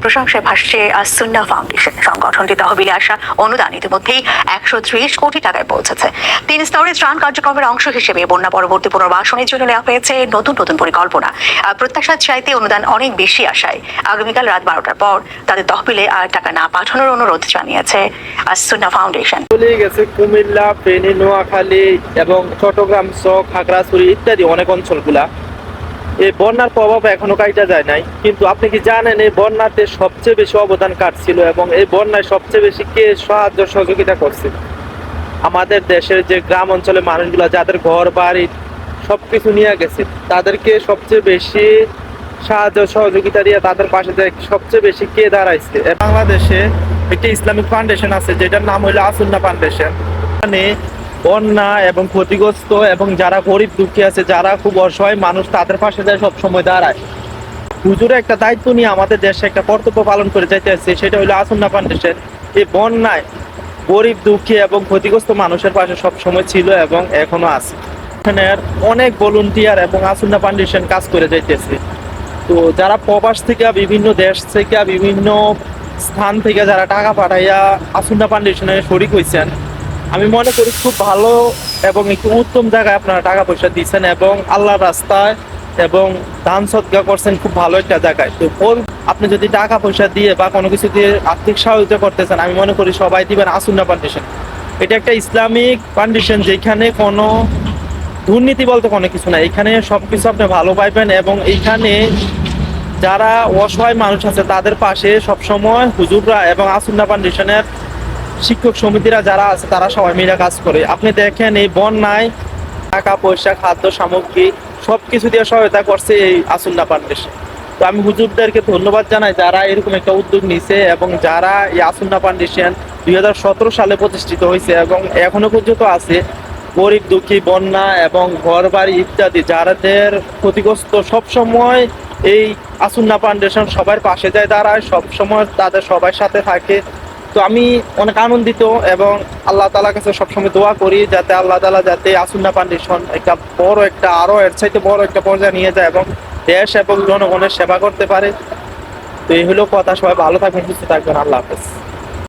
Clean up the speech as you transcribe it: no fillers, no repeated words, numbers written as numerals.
প্রশংসায় ভাসছে সুন্নাহ ফাউন্ডেশন। সংগঠনটি তহবিলে আসা অনুদান ইতিমধ্যেই 130 কোটি টাকায় পৌঁছেছে। 3 স্তরে ত্রাণ কার্যক্রমের অংশ হিসেবে বন্যা পরবর্তী পুনর্বাসনের জন্য নেওয়া হয়েছে নতুন নতুন পরিকল্পনা। প্রত্যাশার চাইতে অনুদান অনেক বেশি আসায় আগামীকাল রাত 12টার পর তাদের তহবিলে আর টাকা না পাঠানোর অনুরোধ জানিয়েছে সুন্নাহ ফাউন্ডেশন। চলে গেছে কুমিল্লা, ফেনী, নোয়াখালী এবং চট্টগ্রাম, খাগড়াছড়ি ইত্যাদি অনেক অঞ্চলগুলা। এই বন্যার প্রভাব এখনো কাটা যায় নাই, কিন্তু আপনি কি জানেন এই বন্যাতে সবচেয়ে বেশি অবদান কার ছিল এবং এই বন্যায় সবচেয়ে বেশি কে সাহায্য সহযোগিতা করছে? আমাদের দেশের যে গ্রাম অঞ্চলের মানুষগুলা যাদের ঘর বাড়ি সবকিছু নিয়ে গেছে, তাদেরকে সবচেয়ে বেশি সাহায্য সহযোগিতা দিয়ে তাদের পাশে সবচেয়ে বেশি কে দাঁড়াইছে? বাংলাদেশে একটি ইসলামিক ফাউন্ডেশন আছে যেটার নাম হলো আসুন্নাহ ফাউন্ডেশন। মানে বন্যা এবং ক্ষতিগ্রস্ত এবং যারা গরিব দুঃখী আছে, যারা খুব অসহায় মানুষ, তাদের পাশে যায় সবসময় দাঁড়ায়। হুজুরে একটা দায়িত্ব নিয়ে আমাদের দেশে একটা কর্তব্য পালন করে যাইতে আসছে, সেটা হলো আসুন্নাহ ফাউন্ডেশন। এই বন্যায় গরিব দুঃখী এবং ক্ষতিগ্রস্ত মানুষের পাশে সবসময় ছিল এবং এখনো আছে। এখানের অনেক ভলান্টিয়ার এবং আসুন্নাহ ফাউন্ডেশন কাজ করে যাইতেছে। তো যারা প্রবাস থেকে, বিভিন্ন দেশ থেকে, বিভিন্ন স্থান থেকে যারা টাকা পাঠাইয়া আসুন্নাহ ফাউন্ডেশনে শরিক হয়েছেন, আমি মনে করি খুব ভালো এবং একটু উত্তম জায়গায় আপনারা টাকা পয়সা দিচ্ছেন এবং আল্লাহর রাস্তায় এবং দান সদকা করছেন খুব ভালো একটা জায়গায়। তো আপনি যদি টাকা পয়সা দিয়ে বা কোনো কিছু দিয়ে আর্থিক সহায়তা করতেছেন, আমি মনে করি সবাই দিবেন আসুন্নাহ ফাউন্ডেশন। এটা একটা ইসলামিক ফাউন্ডেশন যেখানে কোনো দুর্নীতি বলতে কোনো কিছু না, এখানে সবকিছু আপনি ভালো পাইবেন এবং এইখানে যারা অসহায় মানুষ আছে তাদের পাশে সবসময় হুজুররা এবং আসুন্নাহ ফাউন্ডেশনের শিক্ষক সমিতিরা যারা আছে তারা সবাই মিলে কাজ করে। আপনি দেখেন এই বন্যায় টাকা পয়সা, খাদ্য সামগ্রী সবকিছু দিয়ে সহায়তা করছে এই আসুন্নাহ ফাউন্ডেশন। তো আমি হুজুরদেরকে ধন্যবাদ জানাই যারা এরকম একটা উদ্যোগ নিছে এবং যারা এই আসুন্নাহ ফাউন্ডেশন 2017 সালে প্রতিষ্ঠিত হয়েছে এবং এখনো পর্যন্ত আছে। গরিব দুঃখী, বন্যা এবং ঘর বাড়ি ইত্যাদি যাদের ক্ষতিগ্রস্ত, সবসময় এই আসুন্নাহ ফাউন্ডেশন সবার পাশে যায় দাঁড়ায়, সবসময় তাদের সবার সাথে থাকে। তো আমি অনেক আনন্দিত এবং আল্লাহ তাআলার কাছে সবসময় দোয়া করি যাতে আল্লাহ তাআলা যাতে আসুন্নাহ ফাউন্ডেশন একটা বড় একটা আরো এর চাইতে বড় একটা পর্যায়ে নিয়ে যায় এবং দেশ এবং জনগণের সেবা করতে পারে। তো এই হলো কথা। সবাই ভালো থাকবেন, সুস্থ থাকবেন। আল্লাহ হাফেজ।